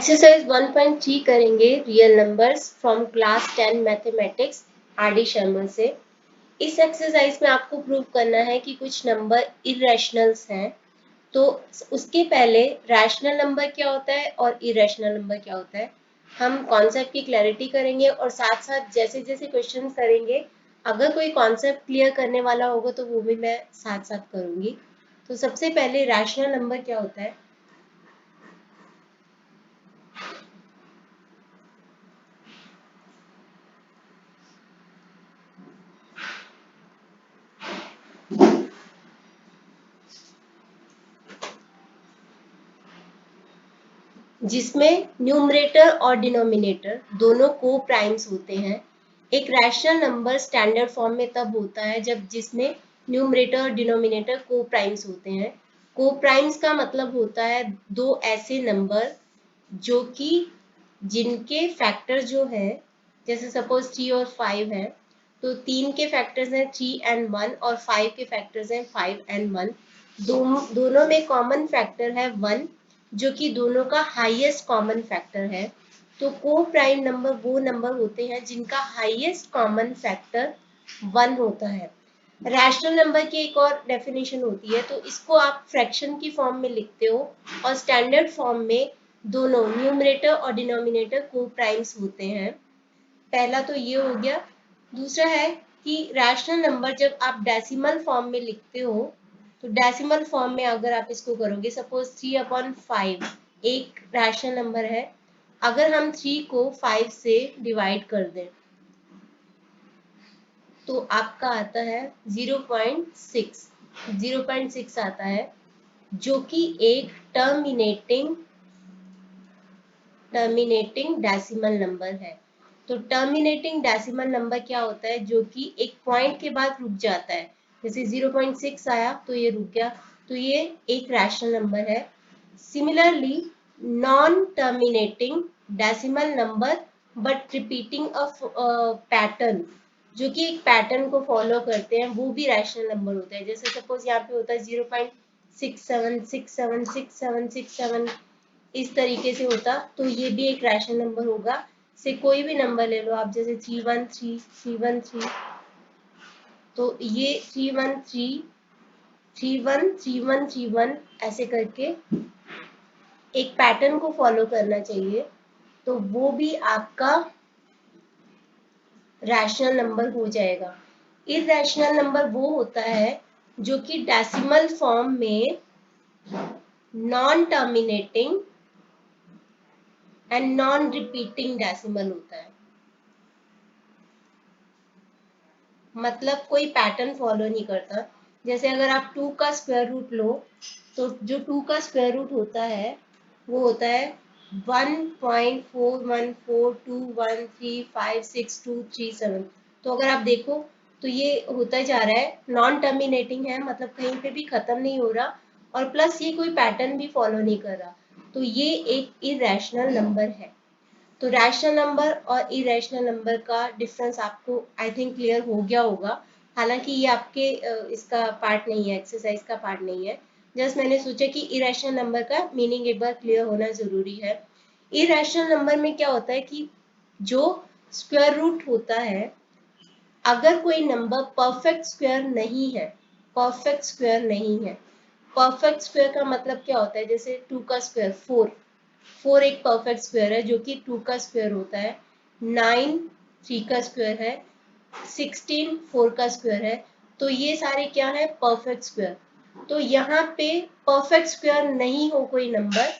Exercise 1.3 करेंगे real numbers from class 10 mathematics RD. Sharma से। इस एक्सरसाइज में आपको प्रूव करना है कि कुछ नंबर इरेशनल्स हैं। तो उसके पहले रैशनल नंबर क्या होता है और इरेशनल नंबर क्या होता है, हम कॉन्सेप्ट की क्लैरिटी करेंगे और साथ साथ जैसे जैसे क्वेश्चन करेंगे अगर कोई कॉन्सेप्ट क्लियर करने वाला होगा तो वो भी मैं साथ साथ करूँगी। तो सबसे पहले रैशनल नंबर क्या होता है। जिसमें न्यूमरेटर और डिनोमिनेटर दोनों को प्राइम्स होते हैं। एक रैशनल नंबर स्टैंडर्ड फॉर्म में तब होता है जब जिसमें न्यूमरेटर और डिनोमिनेटर को प्राइम्स होते हैं। को प्राइम्स का मतलब होता है दो ऐसे नंबर जो कि जिनके फैक्टर जो है, जैसे सपोज 3 और 5 है तो 3 के फैक्टर्स हैं 3 एंड 1 और 5 के फैक्टर्स हैं 5 एंड 1। दोनों में कॉमन फैक्टर है 1 जो कि दोनों का हाईएस्ट कॉमन फैक्टर है। तो को प्राइम नंबर वो नंबर होते हैं जिनका हाईएस्ट कॉमन फैक्टर 1 होता है। रैशनल नंबर की एक और डेफिनेशन होती है, तो इसको आप फ्रैक्शन की फॉर्म में लिखते हो और स्टैंडर्ड फॉर्म में दोनों न्यूमरेटर और डिनोमिनेटर को प्राइम्स होते हैं। पहला तो ये हो गया। दूसरा है कि रैशनल नंबर जब आप डेसिमल फॉर्म में लिखते हो तो डेसिमल फॉर्म में अगर आप इसको करोगे, सपोज 3/5 एक रैशनल नंबर है, अगर हम 3 को 5 से डिवाइड कर दें तो आपका आता है 0.6 आता है, जो कि एक टर्मिनेटिंग डेसिमल नंबर है। तो टर्मिनेटिंग डेसिमल नंबर क्या होता है, जो कि एक पॉइंट के बाद रुक जाता है। जैसे 0.6 आया तो ये रुक गया, तो ये एक रैशनल नंबर है। Similarly non terminating decimal number but repeating a pattern, जो कि एक पैटर्न को फॉलो करते हैं, वो भी रैशनल नंबर होता है। जैसे सपोज यहाँ पे होता है 0.67676767, इस तरीके से होता, तो ये भी एक रैशनल नंबर होगा। से कोई भी नंबर ले लो आप, जैसे 313 तो ये 313 ऐसे करके एक पैटर्न को फॉलो करना चाहिए, तो वो भी आपका रैशनल नंबर हो जाएगा। इरैशनल नंबर वो होता है जो कि डेसिमल फॉर्म में non terminating and non repeating decimal होता है। मतलब कोई पैटर्न फॉलो नहीं करता। जैसे अगर आप 2 का स्क्वायर रूट लो तो जो 2 का स्क्वायर रूट होता है वो होता है 1.4142135623 तो अगर आप देखो तो ये होता जा रहा है, नॉन टर्मिनेटिंग है, मतलब कहीं पे भी खत्म नहीं हो रहा और प्लस ये कोई पैटर्न भी फॉलो नहीं कर रहा, तो ये एक इरेशनल नंबर है। तो रैशनल नंबर और इरेशनल नंबर का डिफरेंस आपको आई थिंक क्लियर हो गया होगा। हालांकि ये आपके इसका पार्ट नहीं है, एक्सरसाइज का पार्ट नहीं है। जस्ट मैंने सोचा कि इरेशनल नंबर का मीनिंग एक बार क्लियर होना जरूरी है। इरेशनल नंबर में क्या होता है कि जो स्क्वायर रूट होता है, अगर कोई नंबर परफेक्ट स्क्वायर नहीं है, परफेक्ट स्क्वायर नहीं है, परफेक्ट स्क्वायर का मतलब क्या होता है, जैसे 2 का स्क्वायर 4 एक परफेक्ट स्क्वायर है जो कि 2 का स्क्वायर होता है, 9 3 का स्क्वायर है, 16 4 का स्क्वायर है, तो ये सारे क्या है, परफेक्ट स्क्वायर। तो यहाँ पे परफेक्ट स्क्वायर नहीं हो कोई नंबर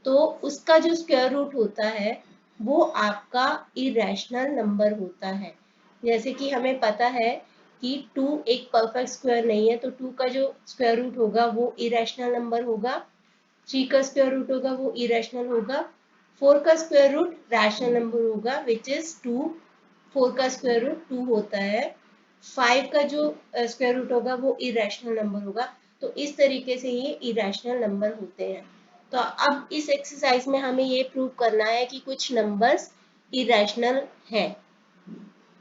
तो उसका जो स्क्वायर रूट होता है वो आपका इरेशनल नंबर होता है। जैसे कि हमें पता है कि 2 एक परफेक्ट स्क्वायर नहीं है, तो 2 का जो स्क्वायर रूट होगा वो इरेशनल नंबर होगा, 3 का स्क्वायर रूट होगा वो इरेशनल होगा, 4 का स्क्वायर रूट रैशनल नंबर होगा विच इज 2, 4 का स्क्वायर रूट 2 होता है, 5 का जो स्क्वायर रूट होगा वो इरेशनल नंबर होगा। तो इस तरीके से ये इरेशनल नंबर होते हैं। तो अब इस एक्सरसाइज में हमें ये प्रूव करना है कि कुछ नंबर्स इरेशनल हैं।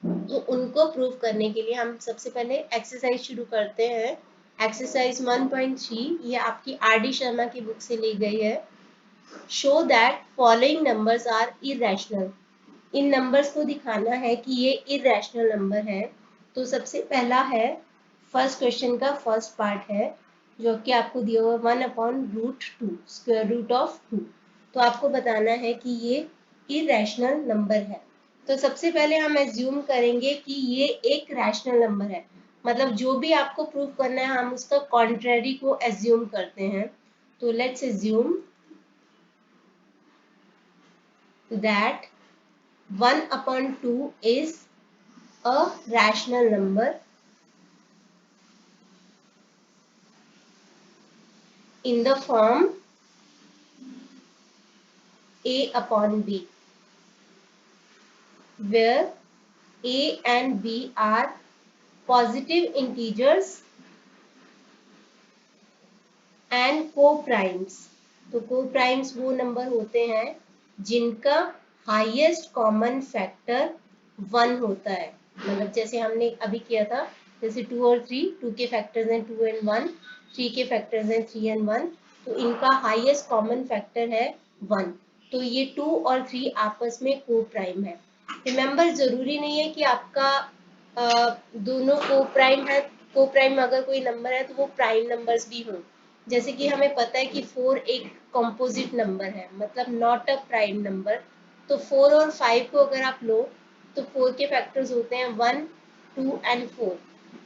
तो उनको प्रूव करने के लिए हम सबसे पहले एक्सरसाइज शुरू करते हैं। एक्सरसाइज 1.3 ये आपकी आर.डी. शर्मा की बुक से ली गई है। Show that following numbers are irrational. इन नंबर्स को दिखाना है कि ये इरेशनल नंबर है। तो सबसे पहला है, फर्स्ट क्वेश्चन का फर्स्ट पार्ट है जो कि आपको दिया हुआ 1/√2 स्क्वायर रूट ऑफ 2। तो आपको बताना है कि ये इरेशनल नंबर है। तो सबसे पहले हम एज्यूम करेंगे कि ये एक रैशनल नंबर है, मतलब जो भी आपको प्रूव करना है हम उसका कॉन्ट्रेरी को एज्यूम करते हैं। तो let's assume that 1/2 is a rational number in the form a/b, where a and b are positive integers and co-primes। तो co-primes वो नंबर होते हैं जिनका हाईएस्ट कॉमन फैक्टर 1 होता है। मतलब जैसे हमने अभी किया था, जैसे 2 और 3, 2 के फैक्टर्स हैं 2 and 1, 3 के फैक्टर्स हैं 3 and 1। तो इनका हाईएस्ट कॉमन फैक्टर है 1। तो ये 2 और 3 आपस में को प्राइम है। रिमेंबर, जरूरी नहीं है कि आपका दोनों को प्राइम है। को प्राइम अगर कोई नंबर है तो वो प्राइम नंबर्स भी हों। जैसे कि हमें पता है कि 4 एक कॉम्पोजिट नंबर है, मतलब नॉट अ प्राइम नंबर। तो 4 और 5 को अगर आप लो तो 4 के फैक्टर्स होते हैं 1, 2 एंड 4।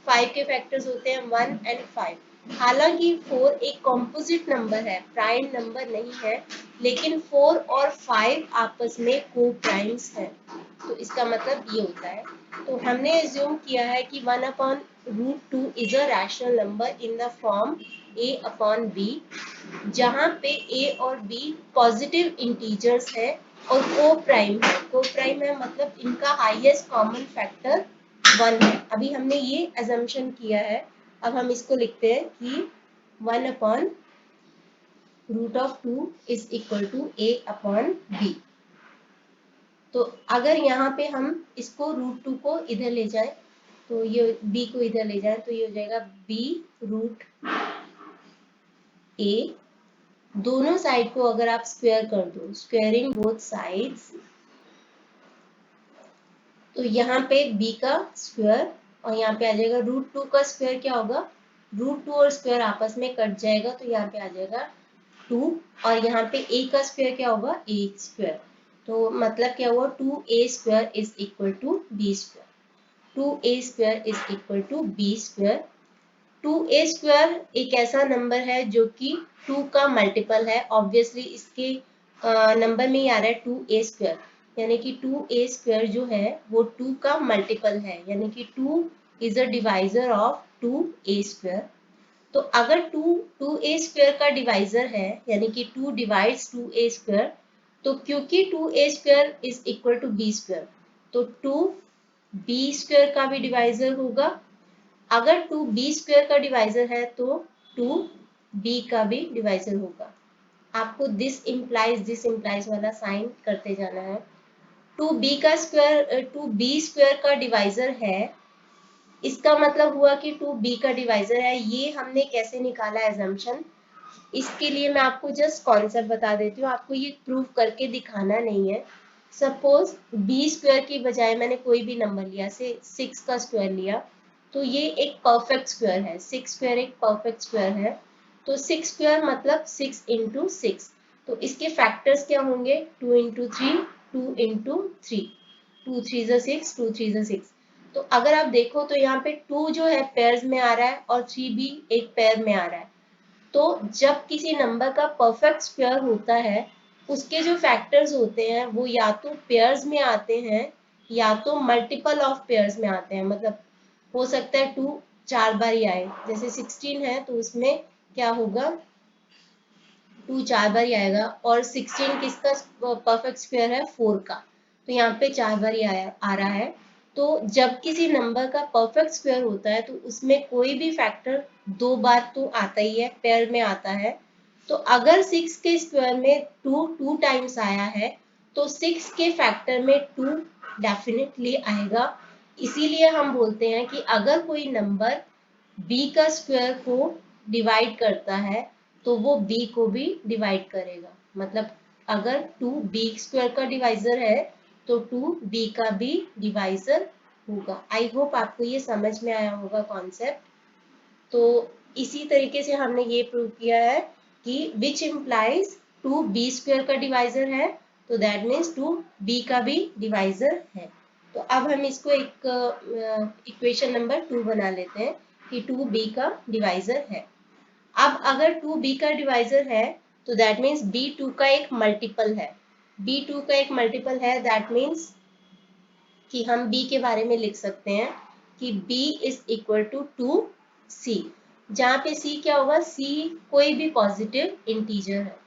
5 के फैक्टर्स होते हैं 1 एंड 5। हालांकि 4 एक कॉम्पोजिट नंबर है, प्राइम नंबर नहीं है, लेकिन 4 और 5 आपस में को प्राइम्स हैं। तो इसका मतलब ये होता है। तो हमने एज्यूम किया है कि 1/√2 is a rational number in the form a/b, जहाँ पे a और b पॉजिटिव इंटीजर्स है और को प्राइम है। को प्राइम है मतलब इनका हाईएस्ट कॉमन फैक्टर 1 है। अभी हमने ये अजम्पशन किया है। अब हम इसको लिखते हैं कि 1/√2 इज इक्वल टू a/b। तो अगर यहाँ पे हम इसको √2 को इधर ले जाएं, तो ये b को इधर ले जाएं, तो ये हो जाएगा b√a। दोनों साइड को अगर आप स्क्वायर कर दो, स्क्वायरिंग बोथ साइड्स, तो यहाँ पे b का स्क्वायर और यहाँ पे आ जाएगा √2 का स्क्वायर। क्या होगा, √2 और स्क्वायर आपस में कट जाएगा, तो यहाँ पे आ जाएगा 2। और यहाँ पे a का स्क्वायर क्या होगा, a स्क्वायर। तो मतलब क्या हुआ, 2a² is equal to b square. 2a² is equal to b square. 2a² एक ऐसा नंबर है जो कि 2 का मल्टीपल है। ऑब्वियसली इसके नंबर में ही आ रहा है 2a², यानी कि 2a² जो है वो 2 का मल्टीपल है, यानी कि 2 is a divisor of 2a²। तो अगर 2a² का डिवाइजर है, यानी कि 2 डिवाइड्स 2a², तो क्योंकि 2a² is equal to b², तो 2b² का भी डिवाइजर होगा। अगर 2b² का डिवाइजर है तो 2b का भी डिवाइजर होगा। आपको दिस इम्प्लाइज वाला साइन करते जाना है। 2b² का डिवाइजर है, इसका मतलब हुआ कि 2b का डिवाइजर है। ये हमने कैसे निकाला एजम्पशन, इसके लिए मैं आपको जस्ट कॉन्सेप्ट बता देती हूँ, आपको ये प्रूव करके दिखाना नहीं है। सपोज b² की बजाय मैंने कोई भी नंबर लिया, से 6 का स्क्वायर लिया, तो ये एक परफेक्ट स्क्वायर है। 6² एक परफेक्ट स्क्वायर है। तो 6² मतलब 6 इंटू 6। तो इसके फैक्टर्स क्या होंगे, 2 इंटू 3, 2 इंटू 3, 2 3 6, 2 3 6। तो अगर आप देखो तो यहाँ पे 2 जो है पेयर्स में आ रहा है और 3 भी एक पेयर में आ रहा है। तो जब किसी नंबर का परफेक्ट स्क्वायर होता है, उसके जो फैक्टर्स होते हैं वो या तो पेयर्स में आते हैं या तो मल्टीपल ऑफ पेयर्स में आते हैं। मतलब हो सकता है 2 4 बार ही आए, जैसे 16 है तो उसमें क्या होगा, 2 4 बार ही आएगा। और 16 किसका परफेक्ट स्क्वायर है, 4 का, तो यहाँ पे 4 बार ही आ रहा है। तो जब किसी नंबर का परफेक्ट स्क्वायर होता है तो उसमें कोई भी फैक्टर 2 बार तो आता ही है, पेयर में आता है। तो अगर 6 के स्क्वायर में 2 टाइम्स आया है तो 6 के फैक्टर में 2 डेफिनेटली आएगा। इसीलिए हम बोलते हैं कि अगर कोई नंबर b का स्क्वायर को डिवाइड करता है तो वो b को भी डिवाइड करेगा। मतलब अगर 2b² का डिवाइजर है तो 2b का भी डिवाइजर होगा। आई होप आपको ये समझ में आया होगा कॉन्सेप्ट। तो इसी तरीके से हमने ये प्रूव किया है कि विच इम्प्लाइज 2b² का डिवाइजर है, तो दैट मीन्स 2b का भी डिवाइजर है। तो अब हम इसको एक इक्वेशन नंबर 2 बना लेते हैं कि 2b का डिवाइजर है। अब अगर 2b का डिवाइजर है तो दैट मीन्स b2 का एक मल्टीपल है। b2 का एक मल्टीपल है, दैट मीन्स कि हम b के बारे में लिख सकते हैं कि b is equal to 2c, जहां पे c क्या होगा, c कोई भी पॉजिटिव इंटीजर है,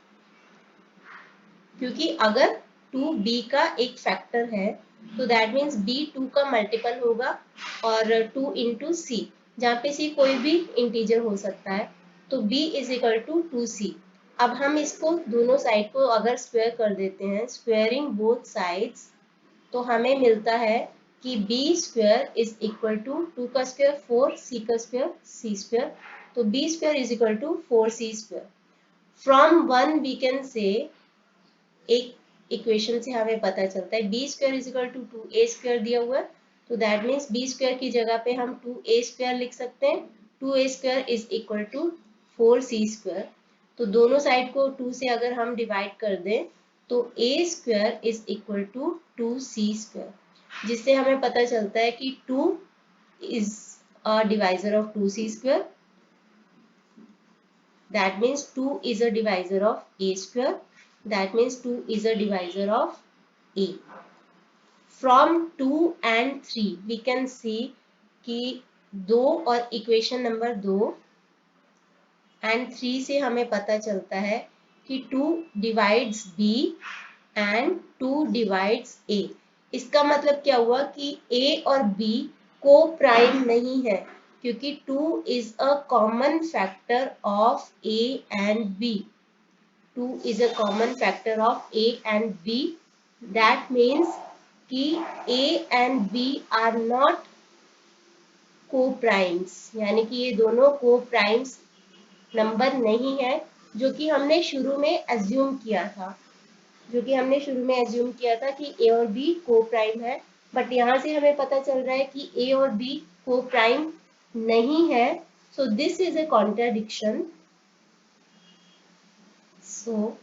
क्योंकि अगर 2b का एक फैक्टर है तो दैट मीन्स b2 का मल्टीपल होगा और 2 इंटू सी, जहाँ पे c कोई भी इंटीजर हो सकता है, तो b is equal to 2c। अब हम इसको दोनों साइड को अगर स्क्वायर कर देते हैं, स्क्वायरिंग बोथ साइड्स, तो हमें मिलता है कि b² इज इक्वल टू 2 का स्क्वायर 4, c का स्क्वायर c², तो b² is equal to 4c²। From 1 we can say, एक इक्वेशन से हमें पता चलता है b² is equal to 2a² दिया हुआ है, तो दैट मीन्स b² की जगह पे हम 2a² लिख सकते हैं। 2a² is equal to 4c²। तो दोनों साइड को 2 से अगर हम डिवाइड कर दें तो a² is equal to 2c², जिससे हमें पता चलता है कि 2 is a divisor of 2c², that means 2 is a divisor of a², that means 2 is a divisor of a। from 2 and 3 we can see कि 2 और इक्वेशन नंबर 2 एंड 3 से हमें पता चलता है कि 2 divides b and 2 divides a। इसका मतलब क्या हुआ कि a और b को प्राइम नहीं है, क्योंकि 2 is a common factor of a and b। 2 is a common factor of a and b, that means कि a and b are not co-primes, यानी कि ये दोनों co-primes नंबर नहीं है, जो कि हमने शुरू में एज्यूम किया था, कि a और b co-prime है, बट यहाँ से हमें पता चल रहा है कि a और b co-prime नहीं है, so this is a contradiction। So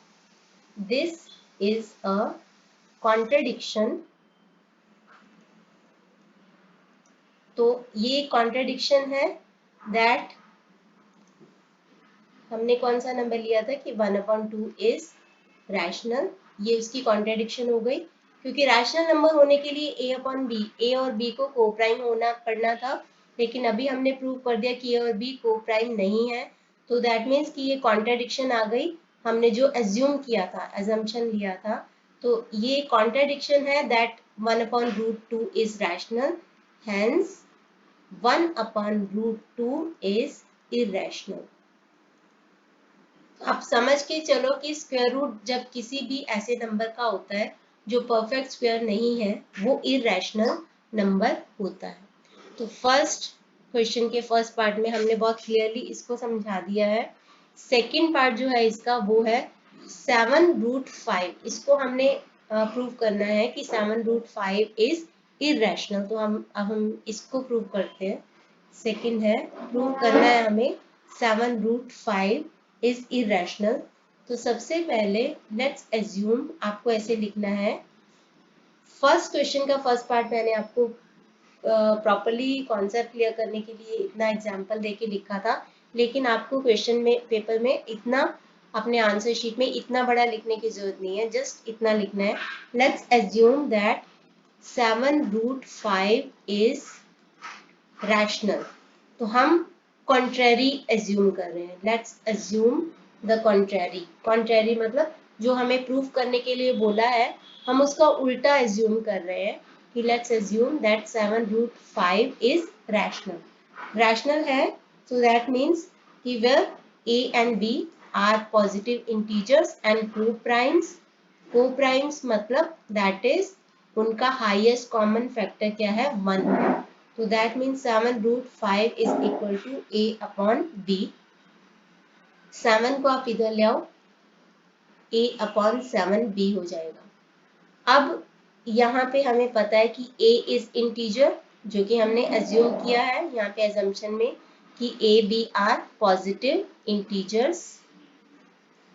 this is a contradiction। तो ये कॉन्ट्रडिक्शन है दैट हमने कौन सा नंबर लिया था कि 1/2 इज रैशनल, ये उसकी कॉन्ट्रडिक्शन हो गई, क्योंकि रैशनल नंबर होने के लिए a और b को कोप्राइम होना पड़ना था, लेकिन अभी हमने प्रूव कर दिया कि a और b कोप्राइम नहीं है, तो दैट मीन्स कि ये कॉन्ट्रडिक्शन आ गई। हमने जो एज्यूम किया था, एजम्पशन लिया था, तो ये कॉन्ट्रडिक्शन है that 1/√2 is rational, hence 1/√2 is irrational. अब समझ के चलो कि स्क्वायर रूट जब किसी भी ऐसे नंबर का होता है जो परफेक्ट स्क्वायर नहीं है, वो इरेशनल नंबर होता है। तो फर्स्ट क्वेश्चन के फर्स्ट पार्ट में हमने बहुत क्लियरली इसको समझा दिया है। सेकंड पार्ट जो है इसका वो है 7√5। इसको हमने प्रूव करना है कि 7√5 इज इरेशनल। तो अब हम इसको प्रूव करते हैं। सेकंड है, प्रूव करना है हमें 7√5 इज इरेशनल। तो सबसे पहले लेट्स एज्यूम, आपको ऐसे लिखना है, फर्स्ट क्वेश्चन का फर्स्ट पार्ट मैंने आपको प्रॉपरली कॉन्सेप्ट क्लियर करने के लिए इतना एग्जांपल देके लिखा था, लेकिन आपको क्वेश्चन में पेपर में इतना अपने आंसर शीट में इतना बड़ा लिखने की जरूरत नहीं है, जस्ट इतना लिखना है, let's assume that 7√5 is rational. तो हम कॉन्ट्रेरी एज्यूम कर रहे हैं, let's assume the contrary. Contrary मतलब जो हमें प्रूफ करने के लिए बोला है, हम उसका उल्टा एज्यूम कर रहे हैं कि let's assume that 7√5 is rational. Rational है, so that means कि where a and b are positive integers and co-primes। co-primes मतलब that is उनका हाईएस्ट कॉमन फैक्टर क्या है, 1 है। तो that means 7√5 is equal to a upon b। 7 को आप इधर ले आओ, a/7b हो जाएगा। अब यहाँ पे हमें पता है कि a इज इंटीजर, जो कि हमने अज्यूम किया है यहाँ पे एजम्पशन में कि a b are positive integers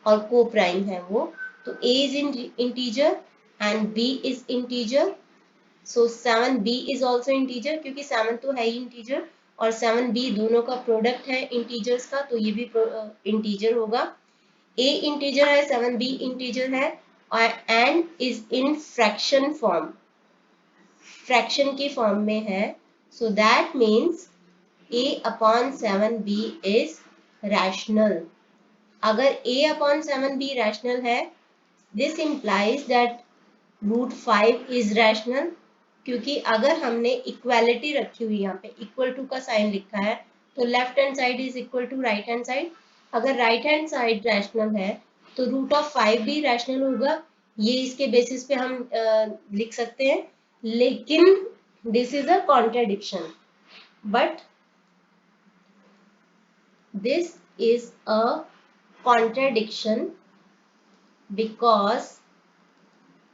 और को प्राइम है वो। तो a is integer and b is integer, so 7b is also integer, क्योंकि 7 तो है ही इंटीजर और 7b दोनों का प्रोडक्ट है इंटीजर्स का, तो ये भी इंटीजर होगा। a इंटीजर है, 7b इंटीजर है and is in fraction form, fraction की फॉर्म में है। So that means a/7b is rational. अगर a/7b रैशनल है, this implies that √5 is rational, क्योंकि अगर हमने इक्वालिटी रखी हुई यहाँ पे इक्वल टू का साइन लिखा है, तो left hand side is equal to right hand side. अगर राइट हैंड साइड रैशनल है तो √5 भी रैशनल होगा, ये इसके बेसिस पे हम लिख सकते हैं। लेकिन this is a contradiction, but this is a contradiction because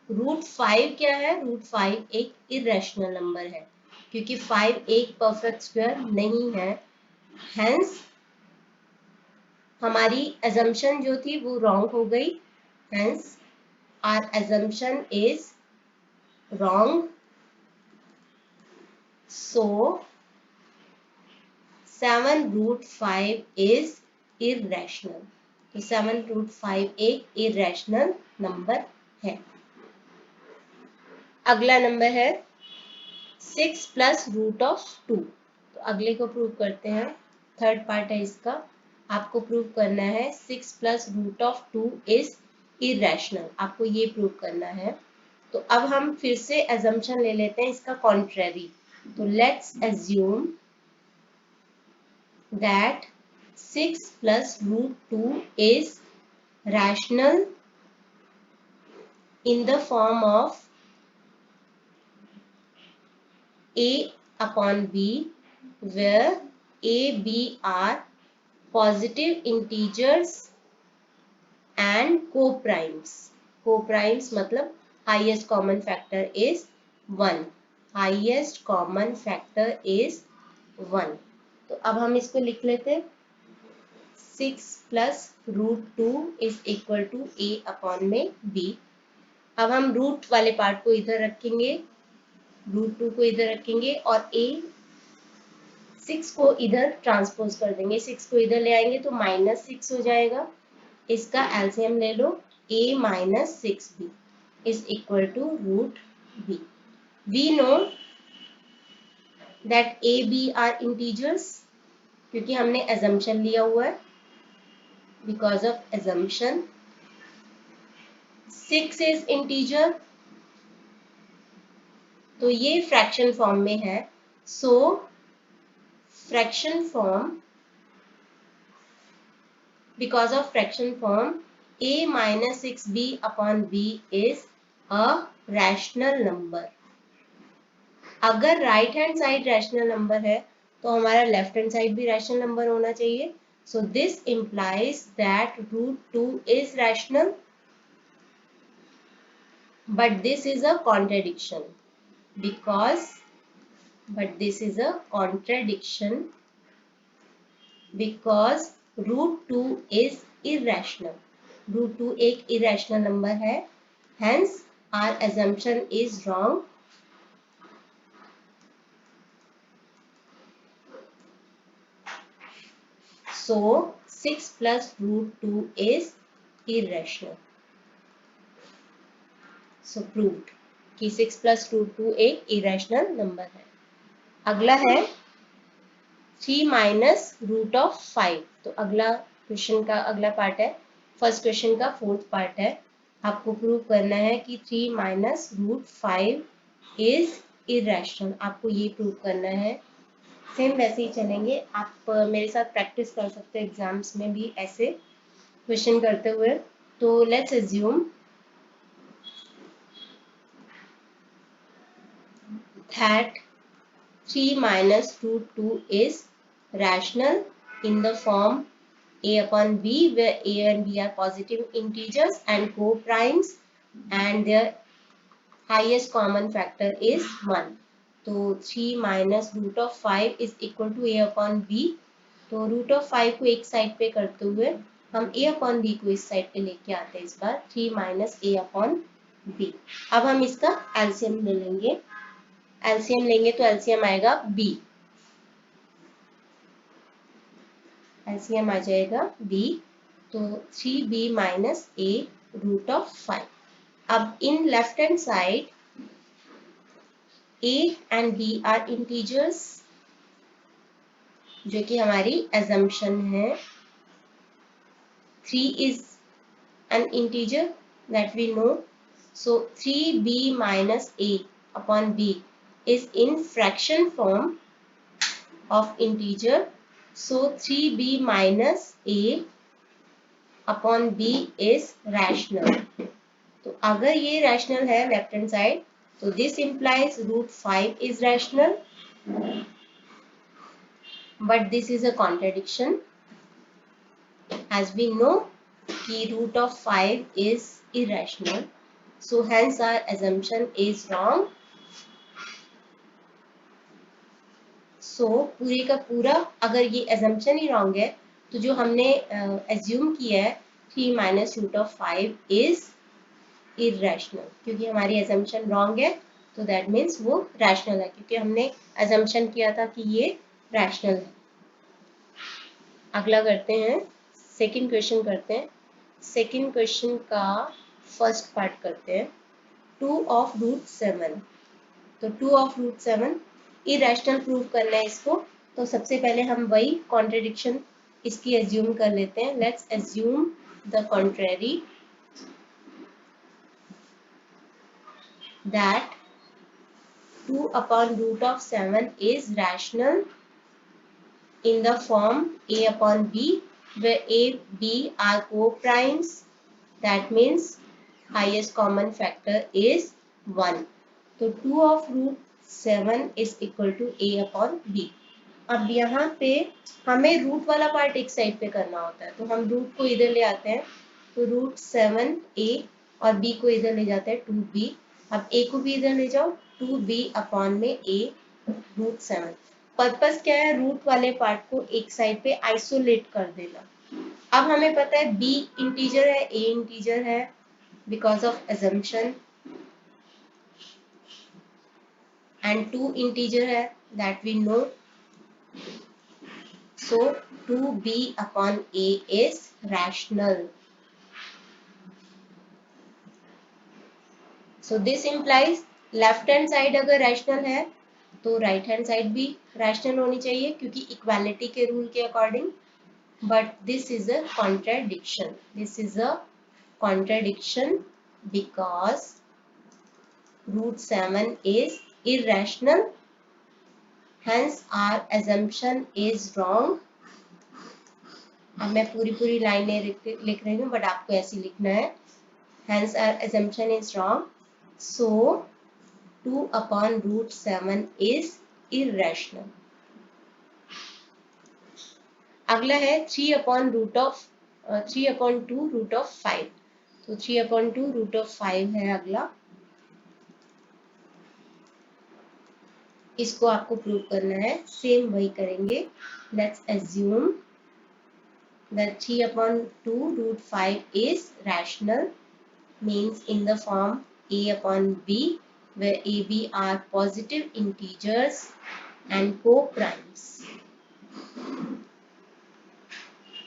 √5 क्या है, √5 एक इरेशनल नंबर है, क्योंकि 5 एक परफेक्ट स्क्वायर नहीं है। हेंस हमारी assumption जो थी वो रॉन्ग हो गई। Hence our assumption is wrong, so 7√5 is irrational. तो 7√5 एक इरेशनल नंबर है। अगला नंबर है 6 प्लस √2। तो अगले को प्रूव करते हैं, थर्ड पार्ट है इसका। आपको प्रूव करना है 6 प्लस √2 इज इरेशनल, आपको ये प्रूव करना है। तो अब हम फिर से एजम्पशन ले लेते हैं इसका कॉन्ट्रेरी। तो let's assume that 6 plus √2 is rational in the form of a/b, where a, b are positive integers and co-primes. Co-primes मतलब highest common factor is 1. Highest common factor is 1. तो अब हम इसको लिख लेते हैं, 6 plus √2 is equal to a/b। अब हम रूट वाले पार्ट को इधर रखेंगे, √2 को इधर रखेंगे और a6 को इधर ट्रांसपोज कर देंगे। 6 को इधर ले आएंगे तो -6 हो जाएगा। इसका एलसीएम ले लो, a - 6b is equal to √b। We know that a b are integers, क्योंकि हमने assumption लिया हुआ है। Because of assumption 6 is integer, तो ये फ्रैक्शन फॉर्म में है। So fraction form, because of fraction form, a - 6b/b is a rational number। अगर right hand side rational number है तो हमारा लेफ्ट हैंड साइड भी रैशनल नंबर होना चाहिए। So this implies that √2 is rational, but this is a contradiction because √2 is irrational। √2 एक irrational number है, hence our assumption is wrong। So 6 plus √2 is irrational। So proved कि 6 plus √2 एक irrational number है। अगला है 3 minus √5। तो अगला question का अगला पार्ट है, फर्स्ट क्वेश्चन का फोर्थ पार्ट है। आपको प्रूव करना है कि 3 minus √5 इज इरेशनल, आपको ये प्रूव करना है। सेम वैसे ही चलेंगे, आप मेरे साथ प्रैक्टिस कर सकते हैं एग्जाम्स में भी ऐसे क्वेश्चन करते हुए। तो let's assume that 3 minus √2 is rational in the form a upon b, where a and b are positive integers and co-primes, and their highest common factor is 1. तो 3 minus root of 5 is equal to a upon b. तो root of 5 को एक side पे करते हुए हम a upon b को इस साइड पे लेके आते हैं. इस बार 3 माइनस a अपॉन b. अब हम इसका एलसीएम ले लेंगे. एलसीएम लेंगे तो एलसीएम आएगा b. एलसीएम आ जाएगा b. तो 3b minus a root of 5. अब in left hand side a and b are integers, जो कि हमारी assumption है. 3 is an integer that we know, so 3b minus a upon b is in fraction form of integer, so 3b minus a upon b is rational. तो अगर ये rational है left hand side, तो this implies root 5 is rational, but this is a contradiction, as we know कि root of 5 is irrational, so hence our assumption is wrong. So पूरे का पूरा अगर ये assumption ही wrong है, तो जो हमने assume किया है 3 minus root of 5 is irrational, क्योंकि हमारी assumption wrong है, तो that means वो rational है, क्योंकि हमने assumption किया था कि ये rational है. अगला करते हैं, सेकंड क्वेश्चन करते हैं. सेकंड क्वेश्चन का फर्स्ट पार्ट करते हैं. 2 ऑफ रूट 7. तो 2 ऑफ रूट 7 इरेशनल प्रूव करना है इसको. तो सबसे पहले हम वही कॉन्ट्रडिक्शन इसकी एज्यूम कर लेते हैं. Let's assume the contrary, that 2 upon root of 7 is rational in the form a upon b, where a, b are co-primes. That means highest common factor is 1. तो 2 of root 7 is equal to a upon b. अब यहाँ पे हमें root वाला part एक side पे करना होता है, तो हम रूट को इधर ले आते हैं. तो रूट 7a और b को इधर ले जाते हैं 2b. अब a को भी इधर ले जाओ, 2b अपॉन में a रूट 7. पर्पस क्या है? रूट वाले पार्ट को एक साइड पे आइसोलेट कर देना. अब हमें पता है b इंटीजर है, a इंटीजर है, because of assumption, and 2 integer है, that we know. So 2b upon a is rational. So this implies left hand side अगर rational है तो राइट हैंड साइड भी रैशनल होनी चाहिए, क्योंकि इक्वालिटी के रूल के according. But this is a contradiction. This is a contradiction because root 7 is irrational, hence our assumption is wrong. अब मैं पूरी लाइनें लिख रही हूँ, बट आपको ऐसे लिखना है. Hence our assumption is wrong, so 2 upon root 7 is irrational. अगला है 3 upon 2 root of 5. तो 3 upon 2 root of 5 है अगला. इसको आपको प्रूव करना है. सेम वही करेंगे. Let's assume that 3 upon 2 root 5 is rational, means in the form a upon b, where a, b are positive integers and co-primes,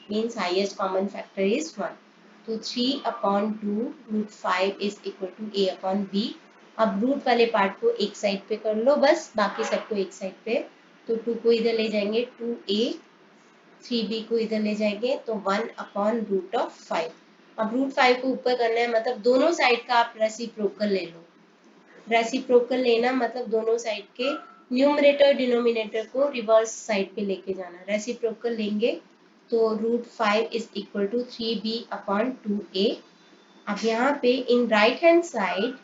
means highest common factor is 1. तो 3 upon 2 root 5 is equal to a upon b. अब root वाले part को एक side पे कर लो बस, बाकी सबको एक साइड पे. तो 2 को इधर ले जाएंगे 2a, 3b को इधर ले जाएंगे तो 1 upon root of 5. अब रूट 5 को ऊपर करना है, मतलब दोनों साइड का आप रेसिप्रोकल ले लो. रेसिप्रोकल लेना मतलब दोनों साइड के न्यूमरेटर डिनोमिनेटर को रिवर्स साइड पे लेके जाना. रेसिप्रोकल लेंगे तो root 5 is equal to 3b upon 2a. अब यहाँ पे in right hand side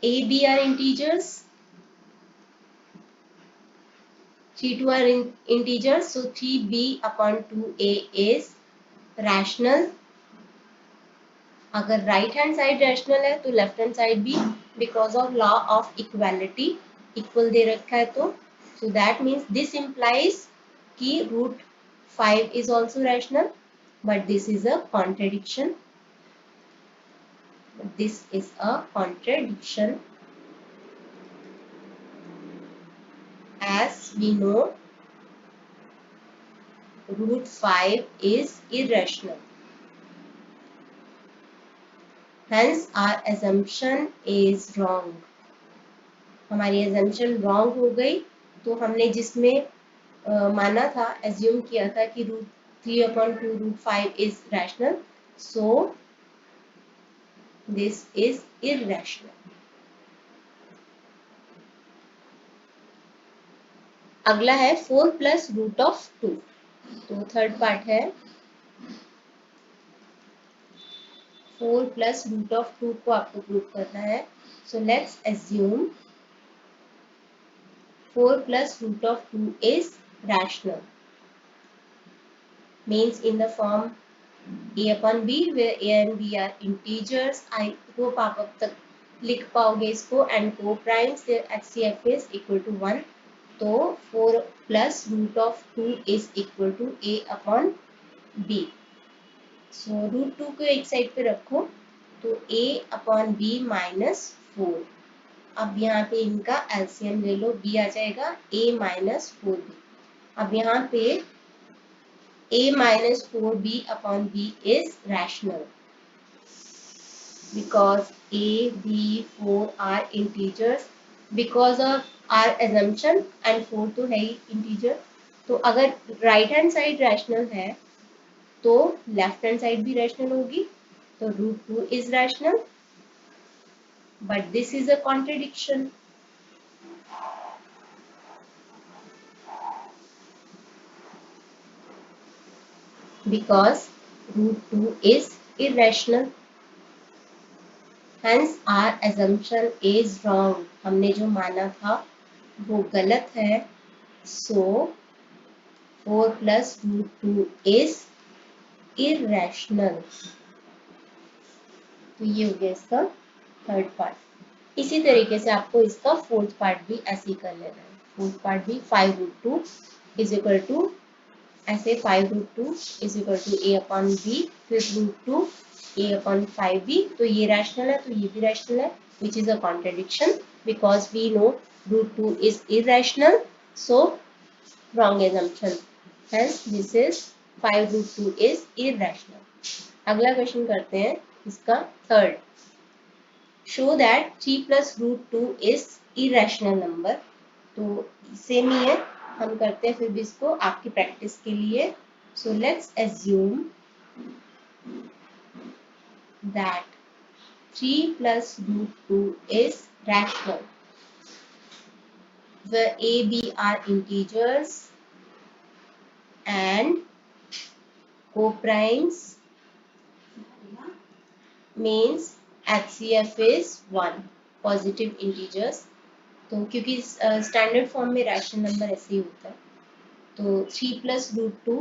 a b are integers, 3 2 are integers, so 3b upon 2a is rational. अगर राइट हैंड साइड रैशनल है तो लेफ्ट हैंड साइड भी, because of law of equality, equal दे रखा है तो so that means this implies कि root 5 is also rational, but this is a contradiction. This is a contradiction. As we know, root 5 is irrational. Hence, our assumption is wrong. हमारी assumption wrong हो गई. तो हमने जिसमें माना था, assume किया था कि root 3 upon 2 root 5 is rational. So, this is irrational. अगला है 4 plus root of 2. तो थर्ड पार्ट है 4 plus root of 2 को आपको प्रूव करना है. So let's assume 4 plus root of 2 is rational. Means in the form a upon b, where a and b are integers. I hope आप अब तक लिख पाओगे इसको. And co-primes, their HCF is equal to 1. तो 4 plus root of 2 is equal to a upon b. So root 2 को एक side पे रखो तो a upon b minus 4. अब यहाँ पे इनका एलसीएम ले लो, b आ जाएगा a minus 4b. अब यहाँ पे a minus 4b upon b is rational because a, b, 4 are integers because of our assumption and 4 तो है ही integer. तो अगर राइट हैंड साइड रैशनल है तो लेफ्ट हैंड साइड भी रैशनल होगी. तो root 2 is rational, but this is a contradiction. Because root 2 is irrational. Hence our assumption is wrong. हमने जो माना था वो गलत है. So 4 plus root 2 is irrational. तो ये हो गया इसका थर्ड पार्ट. इसी तरीके से आपको इसका फोर्थ पार्ट भी ऐसे ही कर लेना है. फोर्थ पार्ट भी 5 root 2 is equal to ऐसे 5 root 2 is equal to a upon b, फिर root 2 a upon 5b. तो ये रैशनल है तो ये भी रैशनल है, which is a contradiction because we know root 2 is irrational. So wrong assumption. Hence this is 5 root 2 is irrational. अगला question करते हैं इसका third. Show that 3 plus root 2 is irrational number. तो सेम ही है, हम करते हैं फिर भी इसको आपकी प्रैक्टिस के लिए. So let's assume that 3 plus root 2 is rational, where a, b are integers and co-primes means HCF is 1, positive integers. तो क्योंकि स्टैंडर्ड फॉर्म में रैशनल नंबर ऐसे ही होता है. तो 3 plus root 2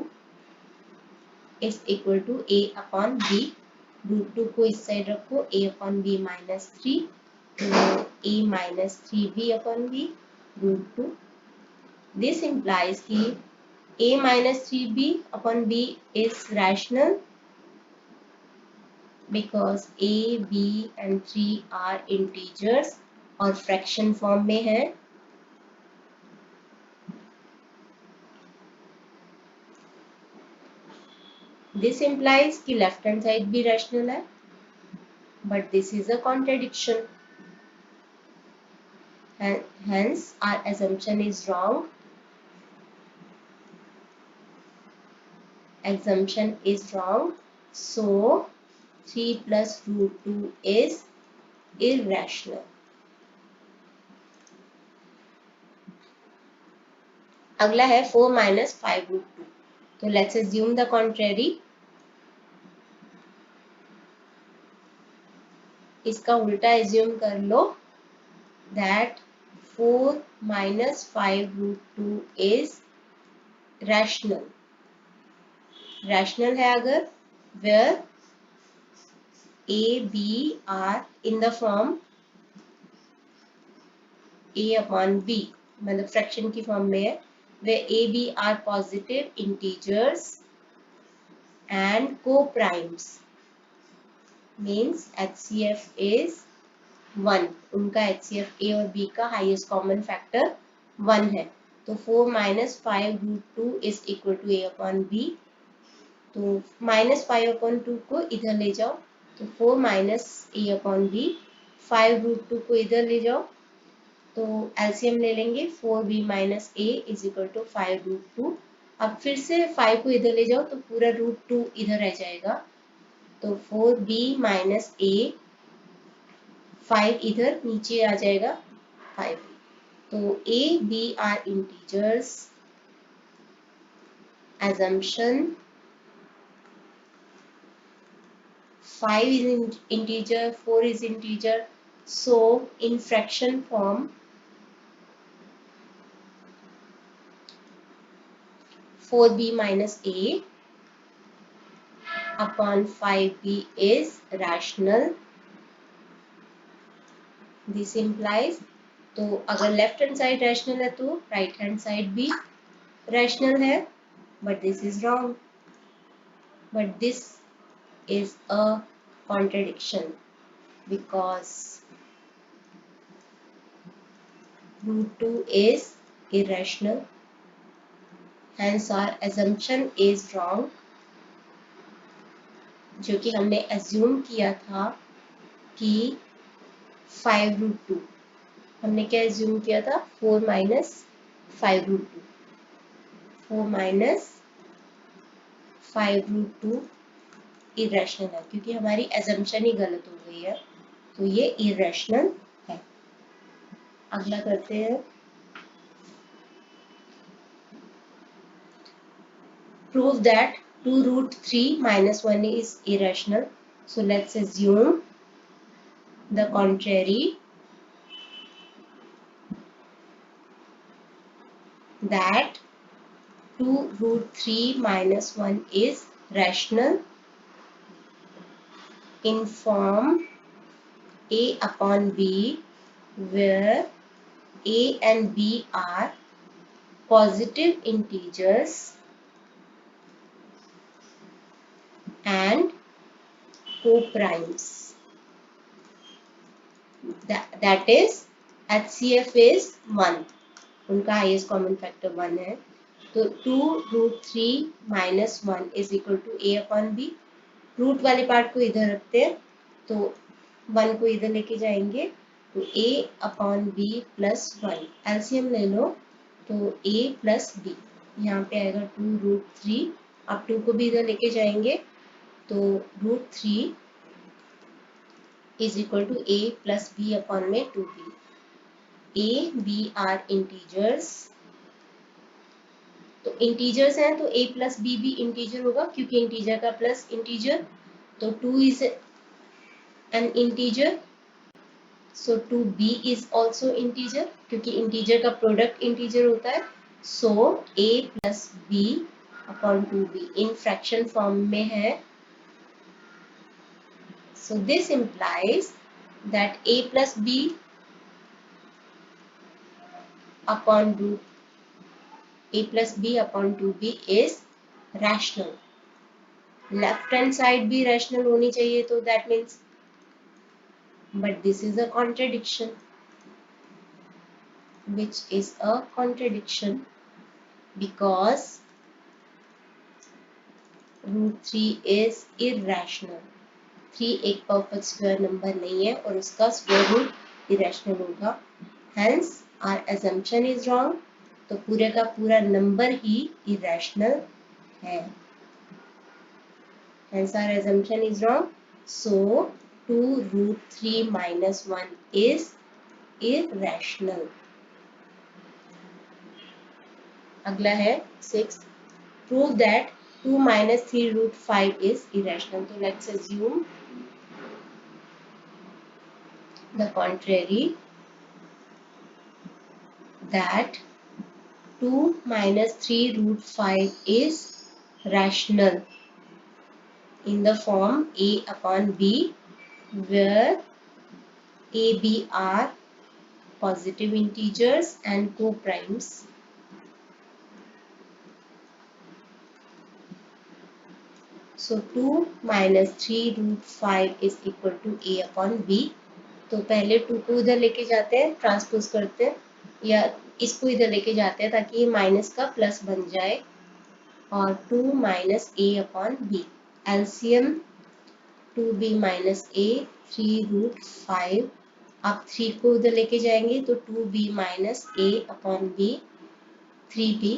is equal to a upon b. Root 2 को इस side रखो, a upon b minus 3, तो a minus 3b upon b root 2. This implies कि a minus 3b upon b is rational because a, b and 3 are integers और fraction form में है. This implies कि left hand side भी rational है, but this is a contradiction. Hence our assumption is wrong. Assumption is wrong. So 3 plus root 2 is irrational. अगला है 4 minus 5 root 2. तो let's assume the contrary. इसका उल्टा assume कर लो that 4 minus 5 root 2 is rational. Rational है अगर where a, b are in the form a upon b, मतलब fraction की फॉर्म में है, where a, b are positive integers and co-primes, means HCF is 1. उनका HCF a और b का highest common factor 1 है. तो 4 minus 5 root 2 is equal to a upon b. तो माइनस 5 अपॉन 2 को इधर ले जाओ, तो 4 minus a upon b. 5 root 2 को इधर ले जाओ, तो एलसीएम ले लेंगे. 4b minus a is equal to 5 root 2. अब फिर से 5 को इधर ले जाओ तो पूरा रूट 2 इधर रह जाएगा, तो 4b माइनस a, 5 इधर नीचे आ जाएगा 5. तो a b are integers. assumption 5 is integer, 4 is integer, so in fraction form 4b minus a upon 5b is rational. This implies, तो अगर लेफ्ट हैंड साइड रैशनल है तो राइट हैंड साइड भी rational है, but this is wrong. But this is a contradiction because root 2 is irrational, hence our assumption is wrong. जो कि हमने assume किया था कि 5 root 2, हमने क्या assume किया था? 4 minus 5 root 2. 4 minus 5 root 2 irrational है, क्योंकि हमारी assumption ही गलत हो गई है, तो ये irrational है. अगला करते हैं. Prove that 2 root 3 minus 1 is irrational. So let's assume the contrary, that 2 root 3 minus 1 is rational in form a upon b, where a and b are positive integers and co-primes. That is HCF is 1. उनका highest common factor 1 है. तो 2 root 3 minus 1 is equal to a upon b. Root वाले part को इधर रखते हैं, तो 1 को इधर लेके जाएंगे, तो a upon b plus 1. LCM ले लो, तो a प्लस b, यहाँ पे आएगा 2 रूट 3. अब 2 को भी इधर लेके जाएंगे, तो root 3 is equal to a plus b upon में 2b. a b are integers, तो इंटीजर्स हैं तो a plus b भी इंटीजर होगा, क्योंकि इंटीजर का प्लस इंटीजर, तो 2 is an integer, so 2b is also integer, क्योंकि इंटीजर का प्रोडक्ट इंटीजर होता है. so a plus b upon 2b in fraction form में है. So this implies that a plus b upon root a plus b upon 2b is rational. Left hand side भी rational होनी चाहिए, तो that means, but this is a contradiction, which is a contradiction because root 3 is irrational. 3 एक perfect square number नहीं है और उसका square root irrational होगा, hence our assumption is wrong. तो पूरे का पूरा नंबर ही irrational है, hence our assumption is wrong. So 2 root 3 minus 1 is irrational. अगला है 6. Prove that 2 minus 3 root 5 is irrational. तो let's assume the contrary, that 2 minus 3 root 5 is rational in the form a upon b, where a, b are positive integers and co-primes. So 2 minus 3 root 5 is equal to a upon b. तो पहले 2 को इधर लेके जाते हैं, transpose करते हैं, या इसको इधर लेके जाते हैं ताकि ये माइनस का प्लस बन जाए, और 2 minus a upon b, LCM 2b minus a 3 root 5, आप 3 को उधर लेके जाएंगे तो 2b minus a upon b 3b.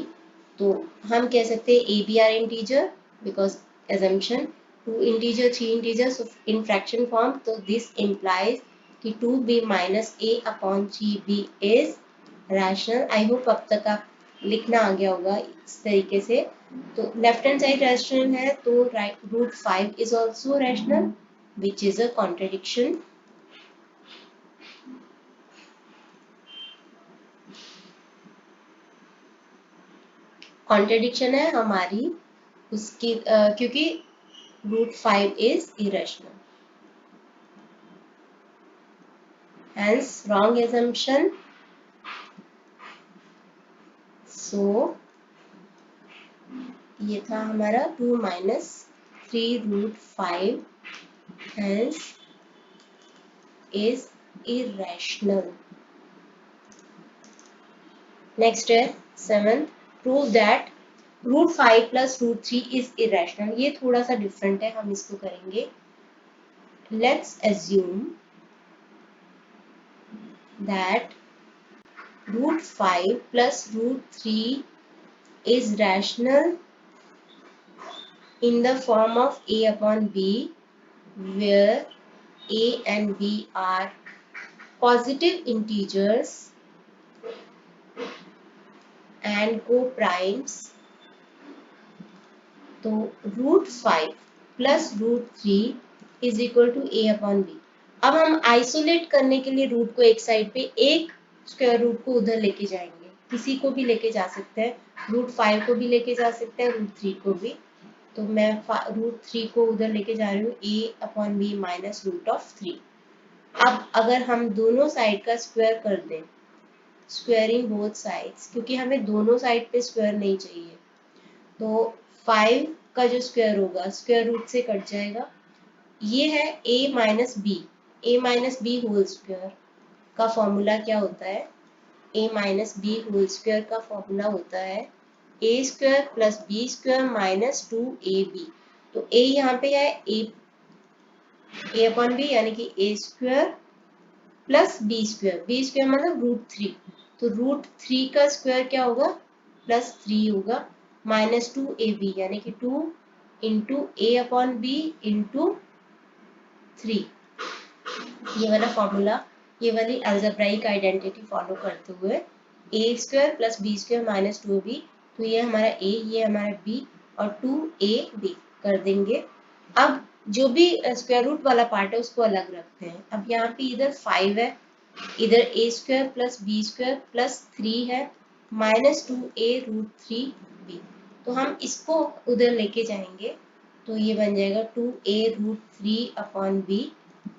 तो हम कह सकते हैं a b are integer because assumption 2 integer 3 integers in fraction form, so this implies कि 2b minus a upon 3b is rational. I hope अब तक आप लिखना आ गया होगा इस तरीके से. तो लेफ्ट हैंड साइड रैशनल है तो root 5 is also rational, which is a contradiction. Contradiction है हमारी उसकी क्योंकि root 5 is irrational. Hence wrong assumption. So ये था हमारा 2 minus 3 root 5 hence is irrational. Next है 7th, prove that root 5 plus root 3 is irrational. ये थोड़ा सा different है, हम इसको करेंगे. Let's assume that root 5 plus root 3 is rational in the form of a upon b, where a and b are positive integers and co-primes. तो root 5 plus root 3 is equal to a upon b. अब हम isolate करने के लिए root को एक side पे, एक स्क्वायर रूट को उधर लेके जाएंगे, किसी को भी लेके जा सकते हैं, रूट 5 को भी लेके जा सकते हैं, रूट 3 को भी. तो मैं रूट 3 को उधर लेके जा रही हूँ, A upon B minus root of 3. अब अगर हम दोनों साइड का स्क्वायर कर दें, स्क्वायरिंग बोथ साइड्स, क्योंकि हमें दोनों साइड पे स्क्वायर नहीं चाहिए, तो 5 का जो स्क्वायर होगा स्क्वायर रूट से कट जाएगा. ये है a minus b, a minus b whole square का फॉर्मूला क्या होता है, a minus b whole square का फॉर्मूला होता है a square plus B square minus 2ab. तो a यहाँ पे है a अपॉन बी, यानी कि a square plus B square मतलब रूट 3. तो रूट 3 का स्क्वायर क्या होगा, प्लस 3 होगा, माइनस 2ab, यानी कि 2 इंटू ए अपॉन बी इंटू 3. ये वाला फॉर्मूला, ये वाली अलजेब्राइक आइडेंटिटी फॉलो करते हुए A square plus B square minus 2ab, तो ये हमारा a, ये हमारा b और 2ab कर देंगे. अब जो भी स्क्वायर रूट वाला पार्ट है उसको अलग रखते हैं. अब यहाँ पे इधर 5 है, इधर a square plus B square plus 3 है माइनस 2a रूट 3b. तो हम इसको उधर लेके जाएंगे तो ये बन जाएगा 2a रूट 3 अपॉन b,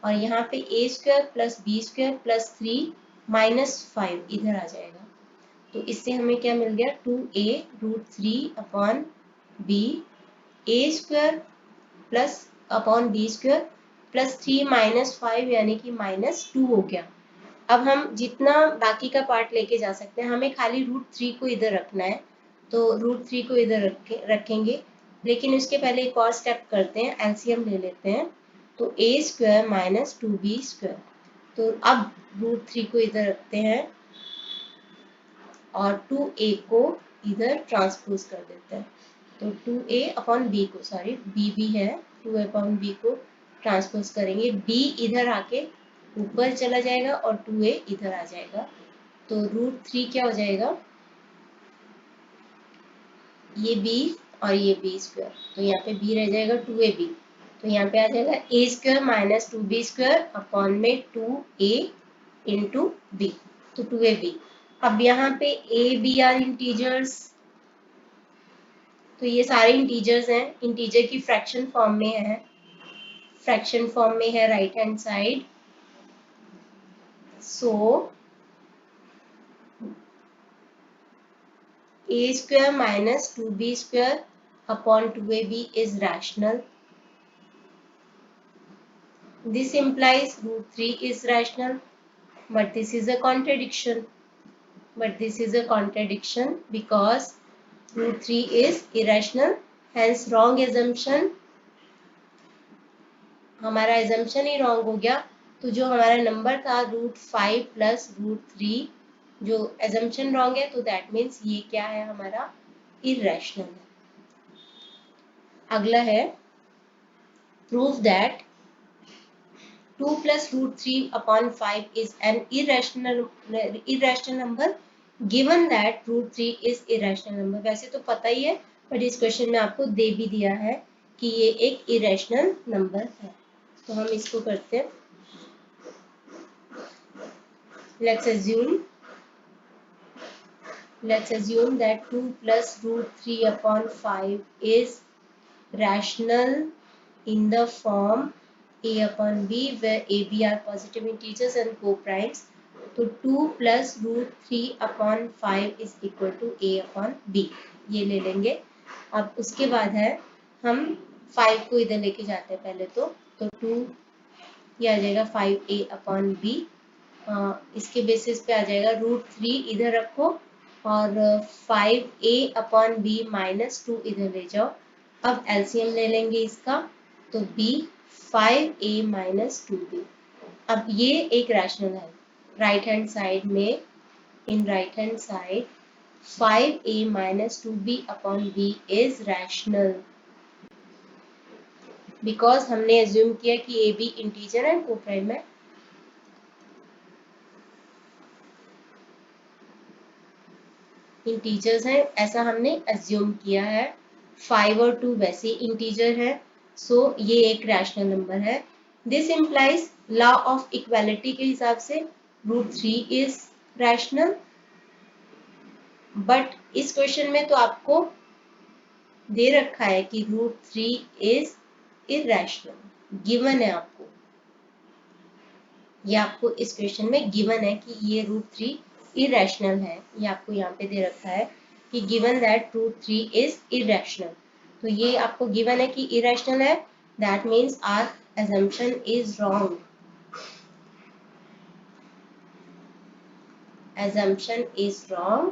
और यहाँ पे a square plus B square plus 3 minus 5 इधर आ जाएगा. तो इससे हमें क्या मिल गया, 2a root 3 upon b, a square plus upon b square plus 3 minus 5 यानी कि माइनस 2 हो गया. अब हम जितना बाकी का पार्ट लेके जा सकते हैं, हमें खाली रूट 3 को इधर रखना है, तो रूट 3 को इधर रखेंगे. लेकिन उसके पहले एक और स्टेप करते हैं, एलसीएम ले लेते हैं. तो a square minus 2b square, तो अब रूट 3 को इधर रखते हैं और 2a को इधर ट्रांसपोज कर देते हैं. तो 2a अपॉन b को, सॉरी b भी है, 2a अपॉन b को ट्रांसपोज करेंगे, b इधर आके ऊपर चला जाएगा और 2a इधर आ जाएगा. तो रूट 3 क्या हो जाएगा, ये b और ये b स्क्वायर, तो यहाँ पे b रह जाएगा 2ab, तो यहाँ पे आ जाएगा a square minus 2b square upon में 2a इंटू b, तो 2ab. अब यहाँ पे ए बी आर इंटीजर्स, तो ये सारे इंटीजर्स हैं, इंटीजर की फ्रैक्शन फॉर्म में है, फ्रैक्शन फॉर्म में है right hand side. So a square minus 2b square upon 2ab is rational. This implies root 3 is rational, but this is a contradiction. Because root 3 is irrational, hence wrong assumption, हमारा assumption ही wrong हो गया। तो जो हमारा number था root 5 plus root 3, जो assumption wrong है, तो that means ये क्या है हमारा irrational है। अगला है prove that 2 plus root 3 upon 5 is an irrational number given that root 3 is irrational number। वैसे तो पता ही है, पर इस क्वेश्चन में आपको दे भी दिया है कि ये एक irrational number है। तो हम इसको करते हैं। Let's assume that 2 plus root 3 upon 5 is rational in the form a upon b where a b are positive integers and co-primes। तो 2 plus root 3 upon 5 is equal to a upon b, ये ले लेंगे। अब उसके बाद है हम 5 को इधर लेके जाते हैं पहले तो 2 ये आ जाएगा 5a upon b, इसके बेसिस पे आ जाएगा रूट 3 इधर रखो और 5a upon b माइनस 2 इधर ले जाओ। अब एलसीएम ले लेंगे इसका, तो b 5a माइनस 2b। अब ये एक रैशनल है, राइट हैंड साइड में, इन right hand side 5a minus 2b upon b is rational, because हमने एज्यूम किया कि ए बी इंटीजर है, कोप्राइम है। इंटीजर्स हैं ऐसा हमने एज्यूम किया है, 5 और 2 वैसे इंटीजर है, सो ये एक रैशनल नंबर है। This implies law of equality के हिसाब से रूट 3 इज रैशनल, बट इस क्वेश्चन में तो आपको दे रखा है कि रूट 3 इज इरैशनल, गिवन है आपको, ये आपको इस क्वेश्चन में गिवन है कि ये रूट 3 इरैशनल है, ये आपको यहाँ पे दे रखा है कि given that root 3 is irrational. तो ये आपको गिवन है कि इरैशनल है, that means our assumption is wrong, assumption is wrong,